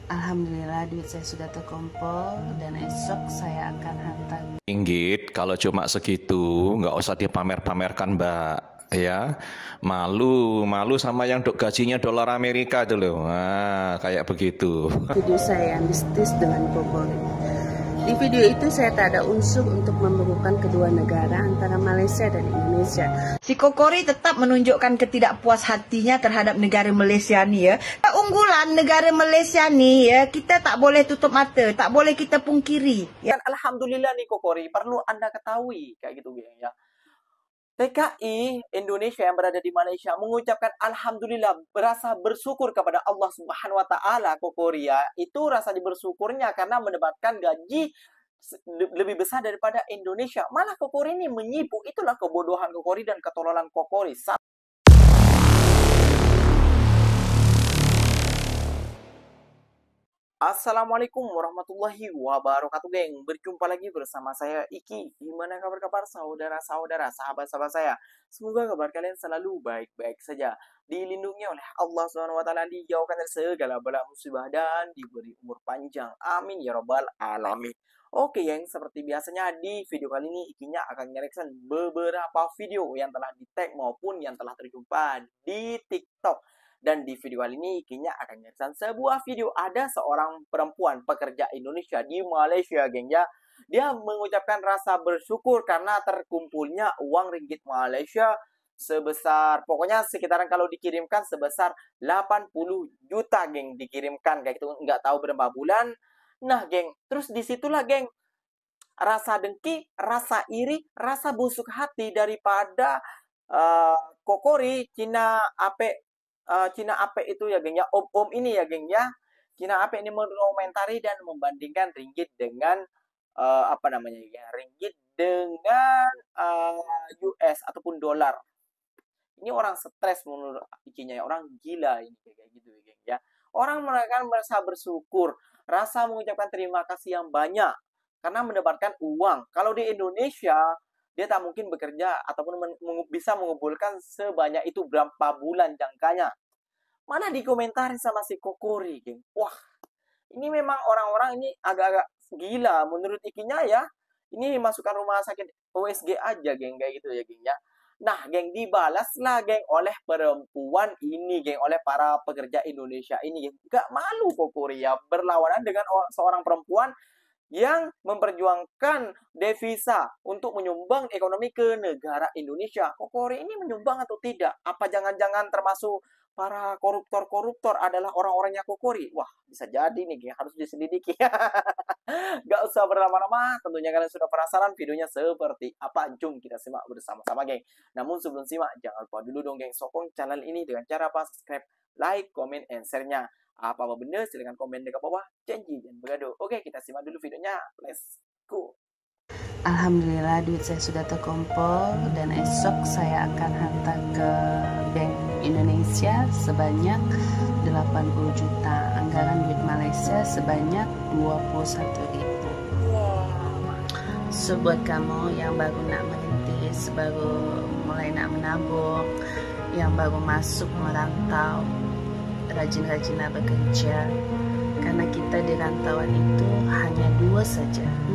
Alhamdulillah duit saya sudah terkumpul dan esok saya akan hantar. Inggit, kalau cuma segitu nggak usah dipamer-pamerkan Mbak, ya. Malu sama yang gajinya dolar Amerika itu loh. Nah, kayak begitu. Video saya mistis dengan Kokori. Di video itu saya tak ada unsur untuk memburukan kedua negara antara Malaysia dan Indonesia. Si Kokori tetap menunjukkan ketidakpuashatinya terhadap negara Malaysia ni ya. Keunggulan negara Malaysia ni ya, kita tak boleh tutup mata, tak boleh kita pungkiri. Ya. Alhamdulillah nih Kokori, perlu Anda ketahui kayak gitu ya. TKI Indonesia yang berada di Malaysia mengucapkan Alhamdulillah, berasa bersyukur kepada Allah Subhanahu Wa Taala Kokori ya. Itu rasa bersyukurnya karena mendapatkan gaji lebih besar daripada Indonesia. Malah Kokori ini menyipu. Itulah kebodohan Kokori dan ketololan Kokori. Assalamualaikum warahmatullahi wabarakatuh, geng. Berjumpa lagi bersama saya Iki. Gimana kabar saudara-saudara, sahabat-sahabat saya? Semoga kabar kalian selalu baik-baik saja. Dilindungi oleh Allah SWT, dijauhkan dari segala bala musibah dan diberi umur panjang. Amin ya robbal alamin. Oke, geng, seperti biasanya di video kali ini Ikinya akan mereaction beberapa video yang telah di-tag maupun yang telah terjumpa di TikTok. Dan di video kali ini Ikinya akan menyaksikan sebuah video. Ada seorang perempuan pekerja Indonesia di Malaysia, geng ya. Dia mengucapkan rasa bersyukur karena terkumpulnya uang ringgit Malaysia sebesar, pokoknya sekitaran kalau dikirimkan sebesar 80 juta, geng, dikirimkan kayak gitu, nggak tahu berapa bulan. Nah, geng, terus disitulah, geng, rasa dengki, rasa iri, rasa busuk hati daripada Kokori Cina Ape. Cina Ape itu ya, geng ya, om ini ya, geng ya. Cina Ape ini mengomentari dan membandingkan ringgit dengan apa namanya ya, ringgit dengan US ataupun dolar. Ini orang stres menurut Ikinya ya, orang gila ini kayak gitu ya, geng ya. Orang mereka merasa bersyukur, rasa mengucapkan terima kasih yang banyak karena mendapatkan uang. Kalau di Indonesia dia tak mungkin bekerja ataupun bisa mengumpulkan sebanyak itu berapa bulan jangkanya. Mana dikomentari sama si Kokori, geng. Wah, ini memang orang-orang ini agak-agak gila menurut Ikinya ya. Ini masukkan rumah sakit USG aja, geng, kayak gitu ya, geng ya. Nah, geng, dibalaslah, geng, oleh perempuan ini, geng, oleh para pekerja Indonesia ini, geng. Gak malu Kokori ya berlawanan dengan seorang perempuan yang memperjuangkan devisa untuk menyumbang ekonomi ke negara Indonesia. Kokori ini menyumbang atau tidak? Apa jangan-jangan termasuk para koruptor-koruptor adalah orang-orangnya Kokori? Wah, bisa jadi nih, geng, harus diselidiki. Gak usah berlama-lama, tentunya kalian sudah penasaran videonya seperti apa. Jom kita simak bersama-sama, geng. Namun sebelum simak, jangan lupa dulu dong, geng, sokong channel ini dengan cara apa? Subscribe, like, comment, and share-nya. Apa-apa bener silahkan komen di bawah. Janji jangan bergaduh. Oke, kita simak dulu videonya. Let's go. Alhamdulillah duit saya sudah terkumpul dan esok saya akan hantar ke Bank Indonesia sebanyak 80 juta. Anggaran duit Malaysia sebanyak 21.000. So buat kamu yang baru nak merintis, baru mulai nak menabung, yang baru masuk merantau, rajin-rajinlah bekerja, karena kita di rantauan itu hanya dua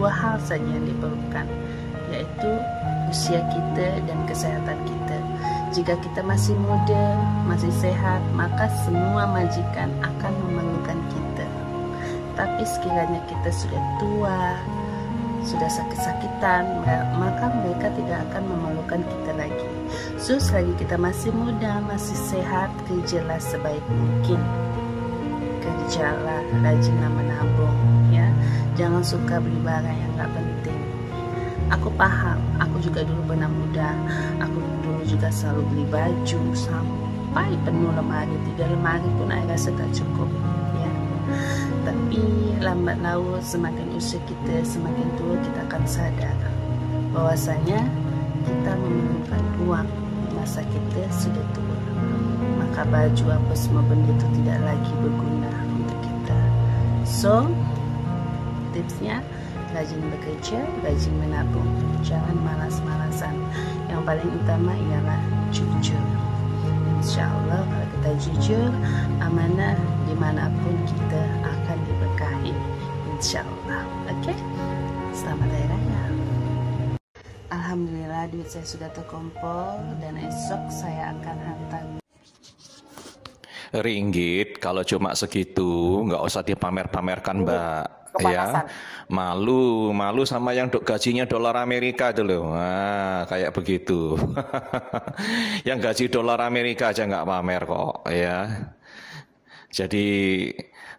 hal saja yang diperlukan, yaitu usia kita dan kesehatan kita. Jika kita masih muda, masih sehat, maka semua majikan akan memerlukan kita. Tapi sekiranya kita sudah tua, sudah sakit-sakitan, maka mereka tidak akan memerlukan kita lagi. So, selagi kita masih muda, masih sehat, kerjalah sebaik mungkin. Kerjalah, rajinlah menabung, ya. Jangan suka beli barang yang gak penting. Aku paham, aku juga dulu pernah muda. Aku dulu juga selalu beli baju sampai penuh lemari. 3 lemari pun saya rasa tak cukup, ya. Tapi lambat laun, semakin usia kita semakin tua, kita akan sadar bahwasanya kita memerlukan uang masa kita sudah tua. Maka baju apa semua benda itu tidak lagi berguna untuk kita. So, tipsnya rajin bekerja, rajin menabung, jangan malas-malasan. Yang paling utama ialah jujur. Insya Allah kalau kita jujur, amanah dimanapun kita akan insya Allah. Oke, selamat hari raya. Alhamdulillah duit saya sudah terkumpul dan esok saya akan hantar ringgit. Kalau cuma segitu nggak usah dipamer-pamerkan, Mbak. Kepanasan. Ya, malu sama yang gajinya dolar Amerika itu loh. Nah, kayak begitu. Yang gaji dolar Amerika aja nggak pamer kok, ya. Jadi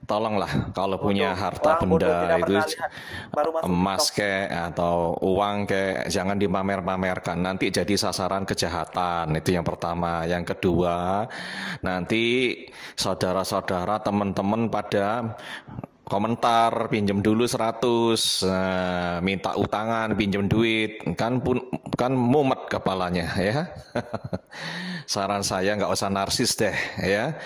tolonglah kalau punya harta Orang bodoh benda tidak itu, pernah lihat, baru masuk emas TikTok. kek atau uang kek, jangan dipamer-pamerkan, nanti jadi sasaran kejahatan. Itu yang pertama. Yang kedua, nanti saudara-saudara teman-teman pada komentar pinjem dulu 100, minta utangan, pinjem duit, kan mumet kepalanya, ya. Saran saya nggak usah narsis deh, ya.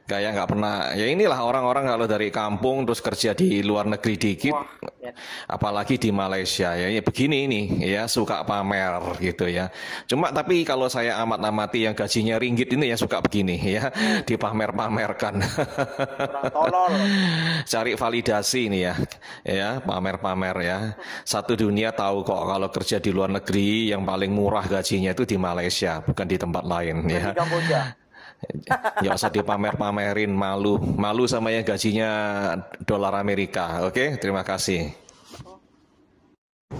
Kayak nggak pernah, ya inilah orang-orang kalau dari kampung terus kerja di luar negeri dikit, Wah, ya. apalagi di Malaysia, ya begini ini, ya suka pamer gitu ya. Cuma tapi kalau saya amat-amati yang gajinya ringgit ini ya suka begini ya, dipamer-pamerkan. Orang tolol. Cari validasi ini ya pamer-pamer ya. Satu dunia tahu kok kalau kerja di luar negeri yang paling murah gajinya itu di Malaysia, bukan di tempat lain Di ya. Kamboja. Ya usah dipamer-pamerin, malu sama yang gajinya dolar Amerika. Oke, terima kasih.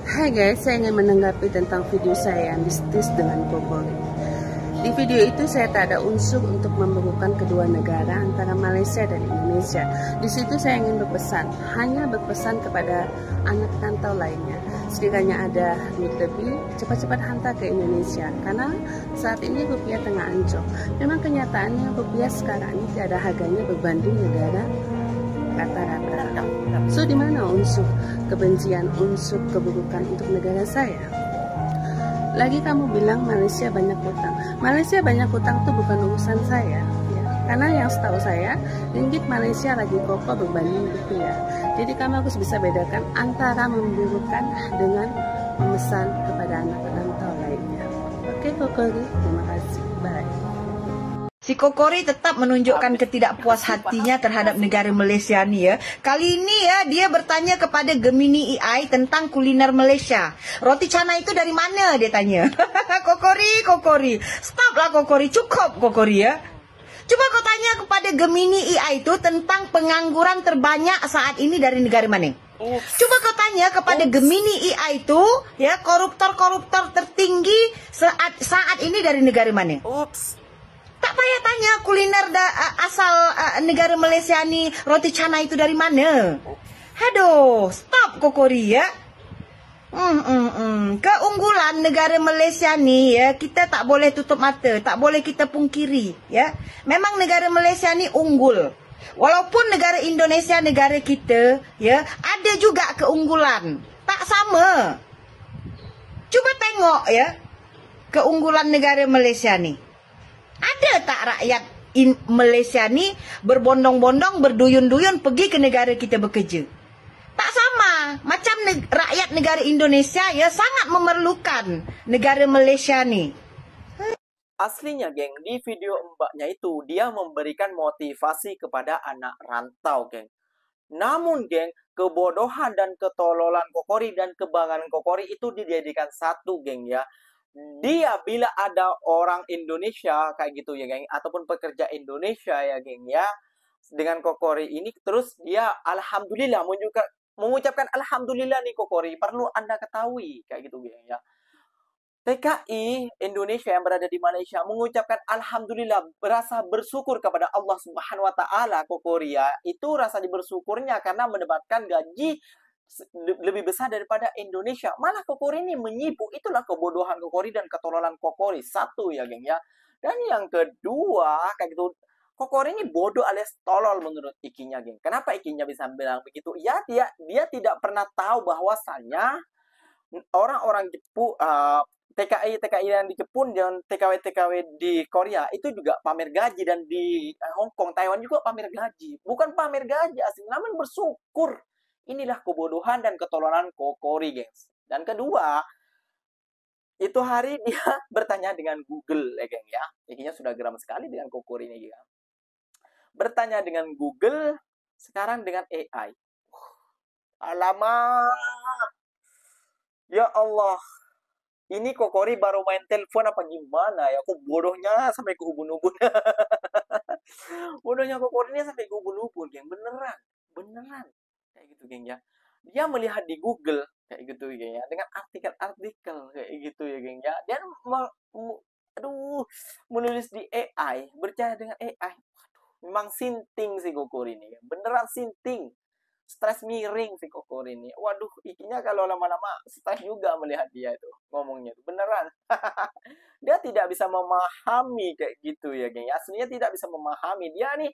Hai guys, saya ingin menanggapi tentang video saya yang bisnis dengan Kokori. Di video itu saya tak ada unsur untuk memburukan kedua negara antara Malaysia dan Indonesia. Di situ saya ingin hanya berpesan kepada anak rantau lainnya. Sekiranya ada duit lebih, cepat-cepat hantar ke Indonesia. Karena saat ini rupiah tengah anjlok. Memang kenyataannya rupiah sekarang ini tidak ada harganya berbanding negara rata-rata. So di mana unsur kebencian, unsur keburukan untuk negara saya? Lagi kamu bilang Malaysia banyak hutang. Malaysia banyak hutang itu bukan urusan saya, ya. Karena yang setahu saya, ringgit Malaysia lagi kokoh berbanding rupiah. Jadi kamu harus bisa bedakan antara memburukan dengan memesan kepada anak rantau lainnya. Oke, Kokori, terima kasih. Bye. Si Kokori tetap menunjukkan ketidakpuashatinya terhadap negara Malaysia ni ya. Kali ini ya dia bertanya kepada Gemini AI tentang kuliner Malaysia. Roti canai itu dari mana dia tanya. Kokori. Stoplah Kokori, cukup Kokori ya. Coba kau tanya kepada Gemini AI itu tentang pengangguran terbanyak saat ini dari negara mana? Coba kau tanya kepada Gemini AI itu ya, koruptor tertinggi saat ini dari negara mana? Ups. Tak payah tanya kuliner asal negara Malaysia ni, roti canai itu dari mana. Aduh, stop Kokori ya. Keunggulan negara Malaysia ni ya, kita tak boleh tutup mata, tak boleh kita pungkiri ya. Memang negara Malaysia ni unggul. Walaupun negara Indonesia negara kita ya, ada juga keunggulan. Tak sama. Cuba tengok ya, keunggulan negara Malaysia ni. Ada tak rakyat Malaysia ni berbondong-bondong, berduyun-duyun pergi ke negara kita bekerja? Tak sama. Macam rakyat negara Indonesia ya sangat memerlukan negara Malaysia ni. Aslinya, geng, di video mbaknya itu, dia memberikan motivasi kepada anak rantau, geng. Namun, geng, kebodohan dan ketololan Kokori dan kebanggaan Kokori itu dijadikan satu, geng, ya. Dia bila ada orang Indonesia kayak gitu ya, geng, ataupun pekerja Indonesia ya, geng, ya, dengan Kokori ini, terus dia alhamdulillah mengucapkan alhamdulillah nih Kokori, perlu Anda ketahui kayak gitu, geng, ya. TKI Indonesia yang berada di Malaysia mengucapkan alhamdulillah, berasa bersyukur kepada Allah Subhanahu wa taala. Kokori ya, itu rasa bersyukurnya karena mendapatkan gaji lebih besar daripada Indonesia. Malah Kokori ini menyipu. Itulah kebodohan Kokori dan ketololan Kokori. Satu ya, geng, ya. Dan yang kedua, kayak gitu, Kokori ini bodoh alias tolol menurut Ikinya, geng. Kenapa Ikinya bisa bilang begitu? Ya, dia tidak pernah tahu bahwasannya orang-orang Jepang, TKI yang di Jepun dan TKW di Korea itu juga pamer gaji, dan di Hong Kong, Taiwan juga pamer gaji. Bukan pamer gaji asli, namun bersyukur. Inilah kebodohan dan ketololan Kokori, gengs. Dan kedua, itu hari dia bertanya dengan Google, ya, geng, ya. Ikinya sudah geram sekali dengan Kokori ini, ya. Bertanya dengan Google, sekarang dengan AI. Alamak. Ya Allah. Ini Kokori baru main telepon apa gimana ya? Kok bodohnya sampai ke ubun-ubun. Bodohnya Kokori ini sampai ke ubun-ubun, geng. Beneran. Beneran. Kayak gitu, geng ya. Dia melihat di Google kayak gitu, geng ya. Dengan artikel-artikel kayak gitu ya, geng ya. Dia aduh, menulis di AI, berbicara dengan AI. Waduh, memang sinting sih Kokori ini. Beneran sinting. Stres miring si Kokor ini. Waduh, ikinya kalau lama-lama stres juga melihat dia itu ngomongnya itu. Beneran. Dia tidak bisa memahami kayak gitu ya, geng. Aslinya tidak bisa memahami. Dia nih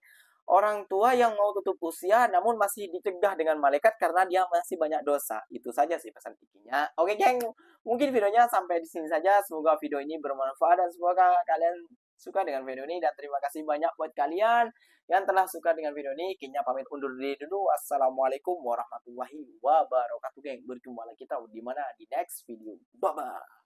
orang tua yang mau tutup usia namun masih dicegah dengan malaikat karena dia masih banyak dosa. Itu saja sih pesan ikinya. Oke, geng. Mungkin videonya sampai di sini saja. Semoga video ini bermanfaat dan semoga kalian suka dengan video ini dan terima kasih banyak buat kalian yang telah suka dengan video ini. Kayaknya pamit undur diri dulu. Wassalamualaikum warahmatullahi wabarakatuh, geng. Berjumpa lagi kita di mana di next video. Bye bye.